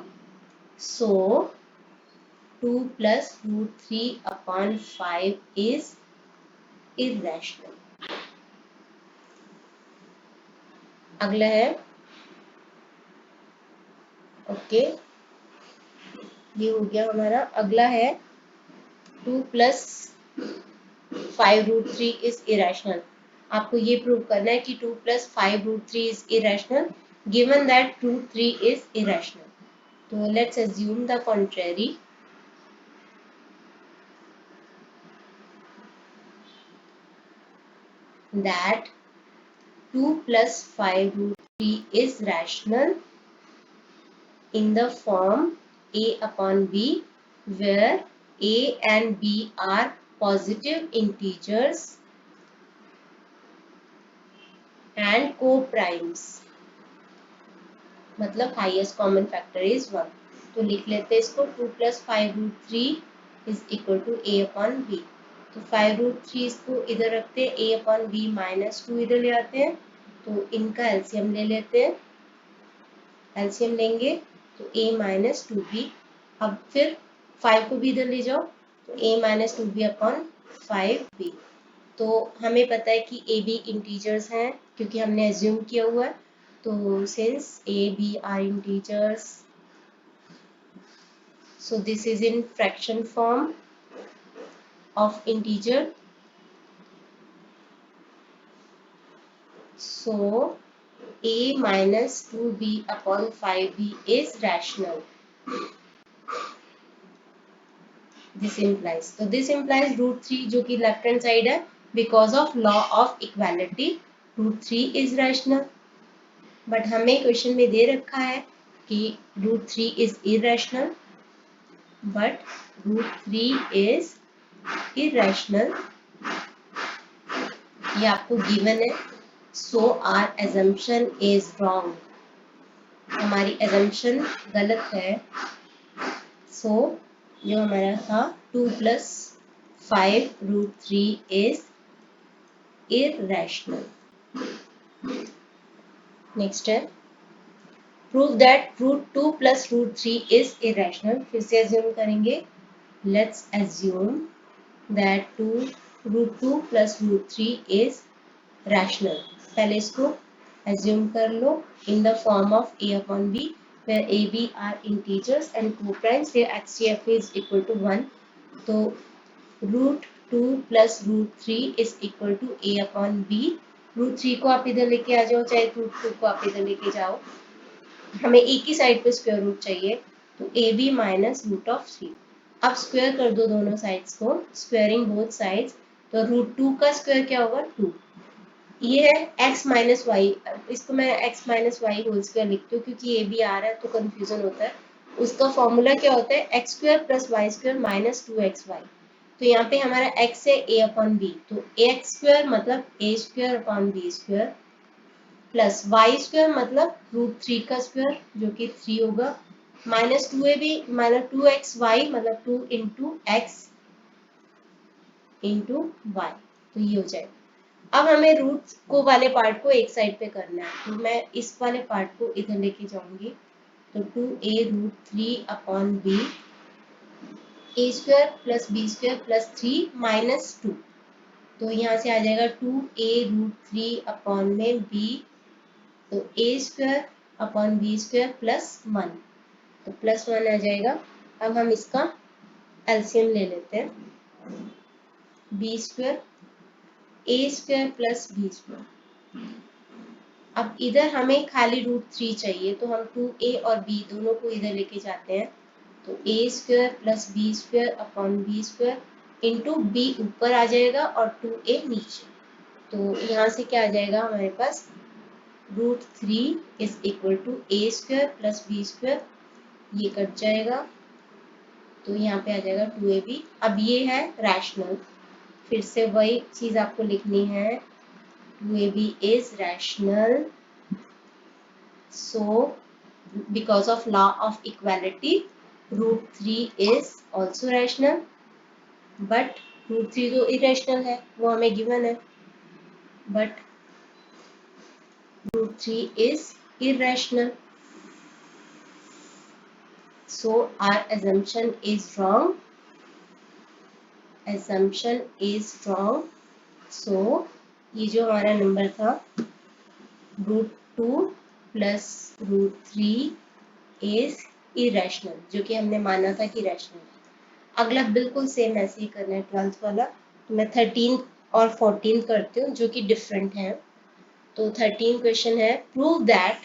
so 2 plus root 3 upon 5 is irrational। अगला है ओके, ये हो गया हमारा। अगला है 2 प्लस 5 रूट 3 इज इरेशनल। आपको ये प्रूव करना है कि 2 plus 5 root 3 is irrational given that root 3 is irrational. तो let's assume the contrary, that 2 plus 5 root 3 is rational in the form a upon b where a and b are positive integers and co-primes, मतलब highest common factor is 1। तो लिख लेते हैं इसको, 2 plus 5 root 3 is equal to a upon b। तो 5 root 3 इसको इधर रखते हैं, a अपॉन b माइनस 2 इधर ले आते हैं, तो इनका एलसीएम ले लेते हैं, एलसीएम लेंगे तो a माइनस 2b। अब फिर 5 को भी इधर ले जाओ, तो a minus 2b upon 5b। तो हमें पता है कि a b इंटीजर्स हैं क्योंकि हमने एज्यूम किया हुआ है, तो since a b are integers, so this is in fraction form of integer, so a minus 2b upon 5b is rational। this implies root 3 जो कि लेफ्ट हैंड साइड है, because of law of equality root 3 is rational। But हमें question में दे रखा है कि √3 is irrational, but √3 is irrational, ये आपको गिवन है। सो आर एजम्पशन इज रॉन्ग, हमारी एजम्पशन गलत है। सो जो हमारा था 2 + 5 √3 इज irrational. नेक्स्ट है प्रूव दैट √2 + √3 इज irrational। फिर से एज्यूम करेंगे। Let's assume that √2 + √3 is rational. पहले इसको एज्यूम कर लो in the form of a/b where a b are integers and co-primes where HCF is equal to 1। तो √2 + √3 is equal to a/b। √3 को आप इधर लेके आ जाओ, चाहे √2 को आप इधर लेके जाओ, हमें एक ही साइड पे स्क्वायर रूट चाहिए, तो ab - √3। अब स्क्वायर कर दो दोनों साइड्स को, स्क्वायरिंग बोथ साइड्स, तो √2 का स्क्वायर क्या होगा 2। ये है x - y, इसको मैं x - y होल स्क्वायर लिखती हूँ क्योंकि ये भी आ रहा है तो कंफ्यूजन होता है। उसका फॉर्मूला क्या होता है x² + y² - 2xy। तो यहाँ पे हमारा x है a/b, तो ax² मतलब a² / b² प्लस y² मतलब √3 का स्क्वायर जो कि 3 होगा, -2ab - 2xy मतलब 2 × x × y, तो ये हो जाएगा। अब हमें रूट को वाले पार्ट को एक साइड पे करना है, तो मैं इस वाले पार्ट को इधर लेके जाऊंगी, तो 2a √3/b a² + b² + 3 - 2, तो यहाँ से आ जाएगा 2a √3/b, तो a² b² + 1, तो +1 आ जाएगा। अब हम इसका एलसीएम ले लेते हैं, b² a² + b²। अब इधर हमें खाली √3 चाहिए, तो हम 2a और b दोनों को इधर लेके जाते हैं, तो a² + b² b² into b ऊपर आ जाएगा और 2a नीचे, तो यहाँ से क्या आ जाएगा हमारे पास √3 is equal to a² + b², ये कट जाएगा, तो यहाँ पे आ जाएगा 2ab। अब ये है रैशनल, फिर से वही चीज आपको लिखनी है, 2ab is rational, so because of law of equality √3 is also rational, but √3 तो irrational है, वो हमें given है, but √3 is irrational, so our assumption is wrong, assumption is wrong। so ये जो हमारा नंबर था √2 + √3 इज इरेशनल, जो कि हमने माना था कि रैशनल है। अगला बिल्कुल सेम ऐसे ही करना है 12th वाला, तो मैं 13 और 14 करती हूँ जो कि डिफरेंट है। तो 13 क्वेश्चन है prove that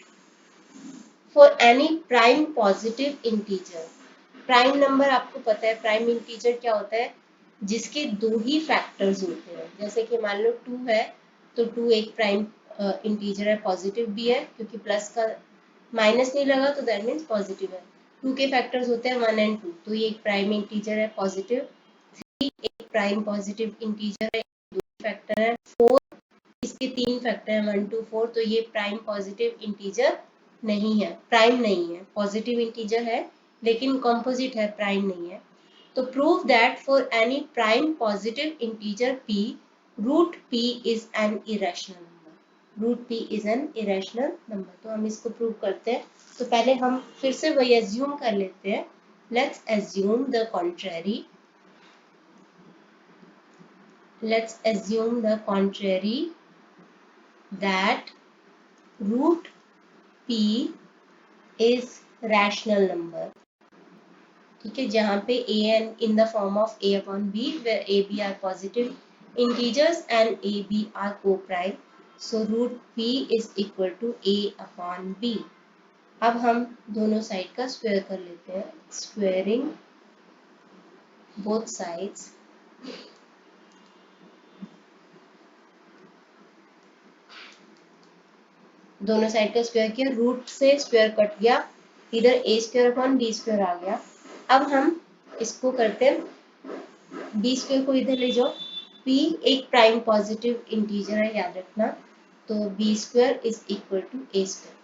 for any prime positive integer, prime number आपको पता है प्राइम इंटीजर क्या होता है, जिसके दो ही फैक्टर्स होते हैं। जैसे कि मान लो 2 है, तो 2 एक प्राइम इंटीजर है, पॉजिटिव भी है क्योंकि प्लस का माइनस नहीं लगा तो दैट मीन्स पॉजिटिव है। 2 के फैक्टर्स होते हैं 1 और 2, तो ये एक प्राइम इंटीजर है पॉजिटिव। 3 एक प्राइम पॉजिटिव इंटीजर है, 2 फैक्टर है। 4 इसके 3 फैक्टर है 1 2 4, तो ये प्राइम पॉजिटिव इंटीजर नहीं है, प्राइम नहीं है, पॉजिटिव इंटीजर है लेकिन कॉम्पोजिट है, प्राइम नहीं है। तो prove that for any prime positive integer p √p is an irrational number, √p is an irrational number. तो हम इसको प्रूव करते हैं, तो पहले हम फिर से वही एज्यूम कर लेते हैं, let's assume the contrary, let's assume the contrary that √p is rational number। ठीक है, जहाँ पे an in the form of a/b where ab are positive integers and ab are co-prime, so √p is equal to a/b। अब हम दोनों side का square कर लेते हैं, स्क्वायरिंग बोथ साइड्स, दोनों साइड का स्क्वायर किया, रूट से स्क्वायर कट गया, इधर ए स्क्वायर अपॉन बी स्क्वायर आ गया। अब हम इसको करते हैं, बी स्क्वायर को इधर ले जाओ, p एक प्राइम पॉजिटिव इंटीजर है याद रखना, तो B square is equal to A square.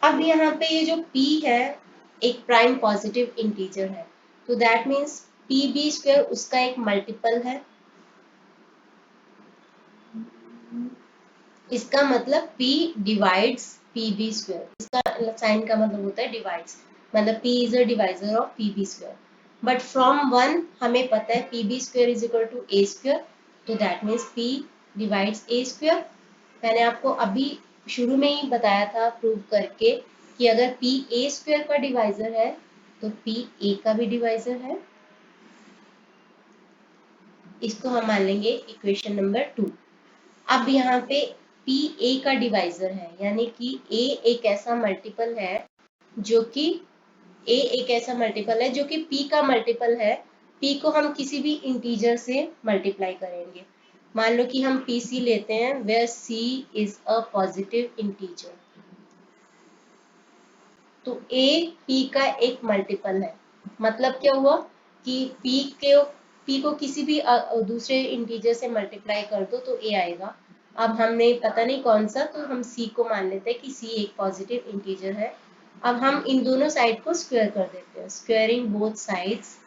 अब यहाँ पे ये जो p है एक प्राइम पॉजिटिव इंटीजर है, तो that means P B square उसका एक मल्टीपल है, इसका मतलब p divides P B square, इसका साइन का मतलब होता है डिवाइड्स, मतलब p is a divisor of P B square. But from one हमें पता है P B square is equal to A square, तो that means p divides A square. मैंने आपको अभी शुरू में ही बताया था प्रूव करके कि अगर p a स्क्वायर का डिवाइजर है तो p a का भी डिवाइजर है। इसको हम मान लेंगे इक्वेशन नंबर 2। अब यहाँ पे p a का डिवाइजर है, यानी कि a एक ऐसा मल्टीपल है जो कि a एक ऐसा मल्टीपल है जो कि p का मल्टीपल है। p को हम किसी भी इंटीजर से मल्टीप्लाई करेंगे। मान लो कि हम pc लेते हैं where c is a positive integer, तो a p का एक मल्टीपल है। मतलब क्या हुआ कि p को किसी भी दूसरे इंटीजर से मल्टीप्लाई कर दो तो a आएगा। अब हमने पता नहीं कौन सा, तो हम c को मान लेते हैं कि c एक पॉजिटिव इंटीजर है। अब हम इन दोनों साइड को स्क्वायर कर देते हैं, स्क्वायरिंग बोथ साइड्स,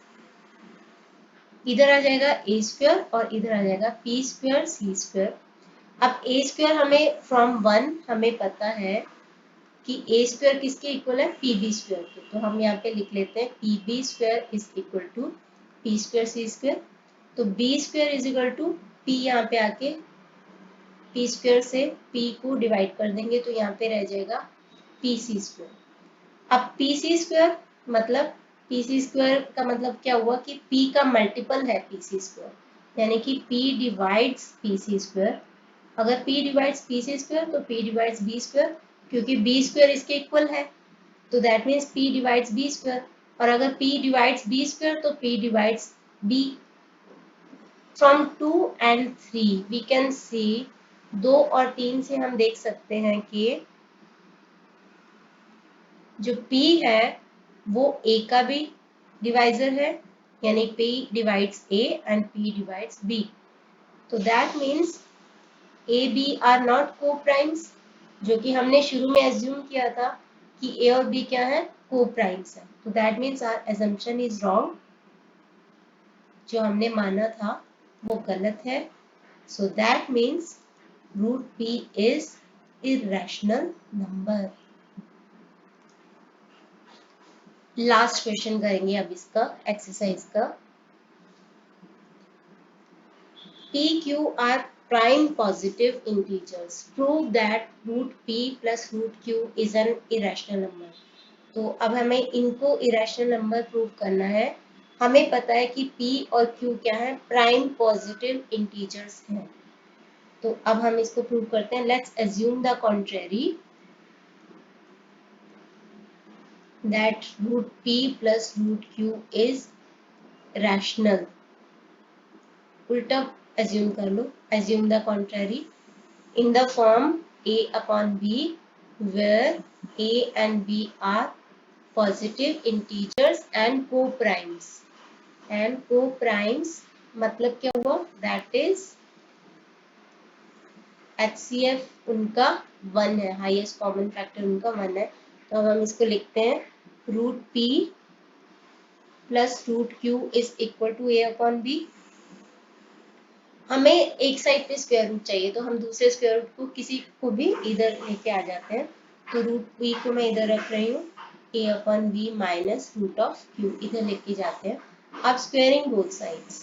इधर आ जाएगा a स्क्वायर और इधर आ जाएगा p स्क्वायर c स्क्वायर। अब a स्क्वायर हमें फ्रॉम वन हमें पता है कि ए स्क्वायर किसके इक्वल है, पी बी स्क्वायर के, तो हम यहाँ पे लिख लेते हैं P B square is equal to P square C square. तो B square is equal to P, यहाँ पे आके पी स्क्वायर से पी को डिवाइड कर देंगे तो यहाँ पे रह जाएगा पी सी स्क्वायर। अब पी सी स्क्वायर मतलब पी सी स्क्वायर का मतलब क्या हुआ कि p का मल्टीपल है पी सी स्क्वायर, यानी कि p डिवाइड्स पी सी स्क्वायर। अगर p डिवाइड्स पी सी स्क्वायर तो p डिवाइड्स बी स्क्वायर, क्योंकि b स्क्वायर इसके इक्वल है, तो that means p divides b square. और अगर p डिवाइड्स b स्क्वायर तो p divides b। From 2 and 3 we can see, 2 और 3 से हम देख सकते हैं कि जो p है वो a का भी डिवाइजर है, यानी p divides a and p divides b। तो that means a b are not coprimes, जो कि हमने शुरू में एज्यूम किया था कि a और b क्या है, को प्राइम्स है। तो that means our assumption is wrong, जो हमने माना था वो गलत है। So that means root p is irrational number. Last question करेंगे अब इसका एक्सरसाइज का। p q are prime positive integers, prove that root p plus root q is an irrational number। तो अब हमें इनको इरेशनल नंबर प्रूव करना है। हमें पता है कि p और q क्या है, प्राइम पॉजिटिव इंटीजर्स हैं। तो अब हम इसको प्रूव करते हैं। Let's assume the contrary, that root p plus root q is rational. उल्टा अज्यूम कर लो, assume the contrary in the form a upon b where a and b are positive integers and co-primes। and co-primes मतलब क्या हुआ, that is HCF उनका 1 है, highest common factor उनका 1 है। तो अब हम इसको लिखते हैं root p plus root q is equal to a upon b। हमें एक साइड पे स्क्वायर रूट चाहिए, तो हम दूसरे स्क्वायर रूट को किसी को भी इधर लेके आ जाते हैं। तो रूट p को मैं इधर रख रही हूँ, a upon b minus root of q इधर लेके जाते हैं। अब squaring both sides,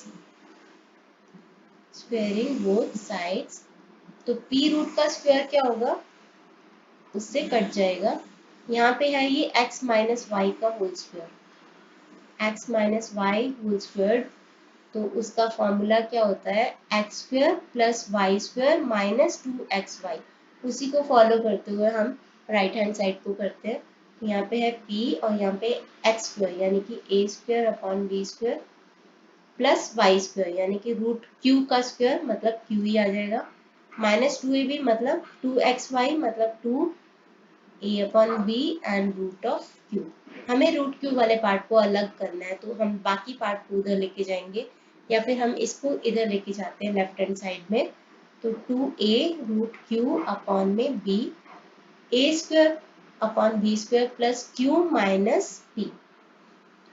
squaring both sides, तो p रूट का स्क्वायर क्या होगा, उससे कट जाएगा। यहाँ पे है ये x माइनस वाई का whole square, x minus y whole square, तो उसका फॉर्मूला क्या होता है, x square plus y square minus 2xy। उसी को फॉलो करते हुए हम राइट हैंड साइड को करते हैं। यहाँ पे है p और यहाँ पे एक्स स्क्वायर, यानी कि a square upon b square plus y square, यानी कि रूट q का स्क्वायर मतलब q ही आ जाएगा, माइनस 2ab मतलब 2xy मतलब 2 a upon b and root of q। हमें रूट क्यू वाले पार्ट को अलग करना है, तो हम बाकी पार्ट को उधर लेके जाएंगे, या फिर हम इसको इधर लेके जाते हैं लेफ्ट हैंड साइड में। तो 2a रूट क्यू अपॉन में b, a square upon b square plus q minus p।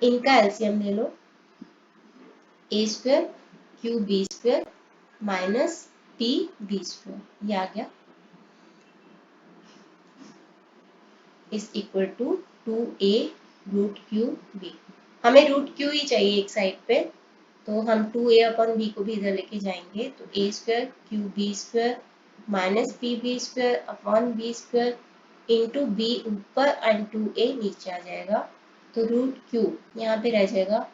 इनका एलसीएम ले लो, a square q b square minus p b square, ये आ गया, is equal to 2a root q b। हमें root q ही चाहिए एक साइड पे, तो हम 2a अपॉन b को भी इधर लेके जाएंगे। तो a square q b square minus p B square upon b square into b ऊपर एंड 2a नीचे आ जाएगा। तो रूट क्यू यहाँ पे रह जाएगा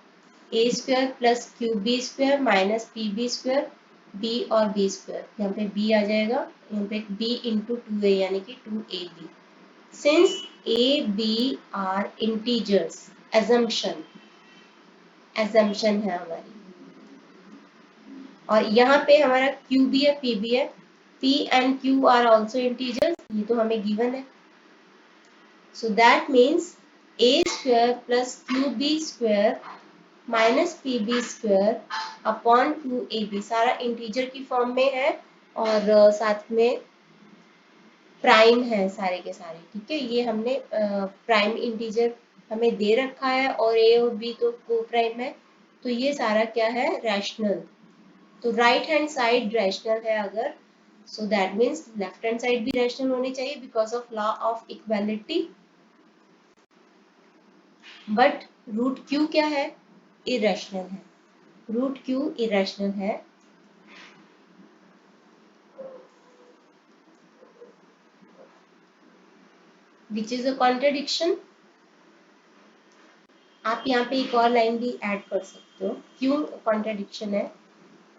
a square plus q b square minus p B square, b और b स्क्वायर, यहाँ पे b आ जाएगा, यहाँ पे b इंटू 2a यानी कि 2ab। Since a b are integers, assumption है हमारी, और यहाँ पे हमारा q भी है p भी है, p and q are also integers, ये तो हमें given है। So that means a square plus qb square minus pb square upon 2ab सारा इंटीजर की फॉर्म में है, और साथ में प्राइम है सारे के सारे, ठीक है। ये हमने प्राइम इंटीजर हमें दे रखा है, और a और b तो को प्राइम है, तो ये सारा क्या है, रैशनल। तो राइट हैंड साइड रैशनल है अगर, so that means left hand side भी रैशनल होनी चाहिए because of law of equality. But root q क्या है, इरेशनल है, रूट क्यू इरेशनल है। Which is a contradiction. आप यहाँ पे एक और लाइन भी ऐड कर सकते हो। क्यों कॉन्ट्रडिक्शन है,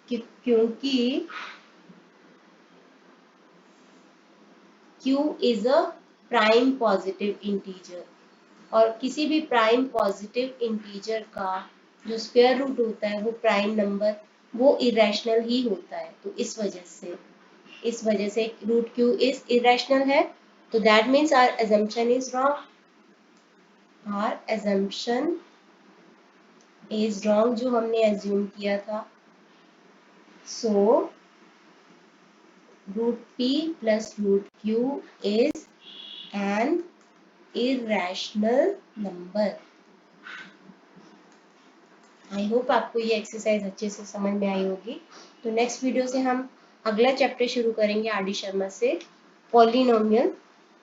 क्योंकि Q is a prime positive integer, और किसी भी प्राइम पॉजिटिव इंटीजर का जो स्क्वायर रूट होता है वो प्राइम नंबर, वो इरेशनल ही होता है। तो इस वजह से रूट क्यू इज इरेशनल है। तो that means our assumption is wrong, our assumption is wrong, जो हमने एज्यूम किया था। सो root p plus root q is an irrational number। I hope आपको ये एक्सरसाइज अच्छे से समझ में आई होगी। तो नेक्स्ट वीडियो से हम अगला चैप्टर शुरू करेंगे आर डी शर्मा से, पॉलिनोमियल।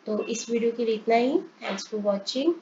तो इस वीडियो के लिए इतना ही। Thanks for watching.